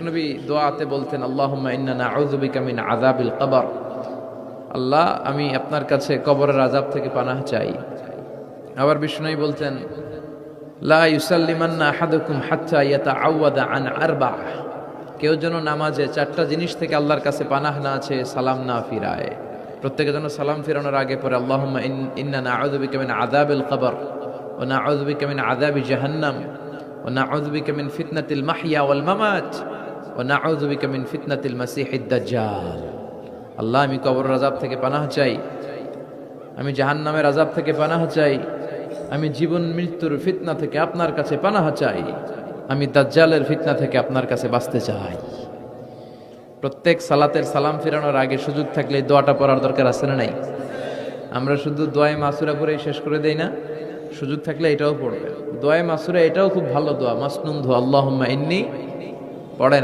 বিশ্বনবী দোয়াতে বলতেন, আল্লাহুম্মা ইন্না নাউযু বিকা মিন আযাবিল কবর। আল্লাহ, আমি আপনার কাছে কবরের আযাব থেকে পানাহ চাই। আবার বিশ্বনবী বলতেন, লা ইউসাল্লিমান্না আহাদুকুম হাত্তা ইয়াতাআওয়াদা আন আরবা'। কেউ যেন নামাজে চারটা জিনিস থেকে আল্লাহর কাছে পানাহ না আছে, সালাম না ফিরায়। প্রত্যেকে যেন সালাম ফিরানোর আগে পরে আল্লাহুম্মা ইন্না নাউযু বিকা মিন আযাবিল কবর ওয়া নাউযু বিকা মিন আযাবি জাহান্নাম ওয়া নাউযু বিকা মিন ফিতনাতিল মাহইয়া ওয়াল মামাত ওয়া নাউযু বিকা মিন ফিতনাতিল মাসিহিদ দাজ্জাল। আল্লাহ, আমি কবরের আযাব থেকে পানাহ চাই, আমি জাহান্নামের আযাব থেকে পানাহ চাই, আমি জীবন মৃত্যুর ফিতনা থেকে আপনার কাছে পানাহ চাই, আমি দাজ্জালের ফিতনা থেকে আপনার কাছে বাঁচতে চাই। প্রত্যেক সালাতের সালাম ফিরানোর আগে সুযোগ থাকলে এই দোয়াটা পড়ার দরকার আছে না নাই? আমরা শুধু দোয়ায়ে মাসুরা পড়েই শেষ করে দেই না, সুযোগ থাকলে এটাও পড়বেন। দোয়ায়ে মাসুরা এটাও খুব ভালো দোয়া, মাসনুন দোয়া। আল্লাহুম্মা ইন্নী পড়েন।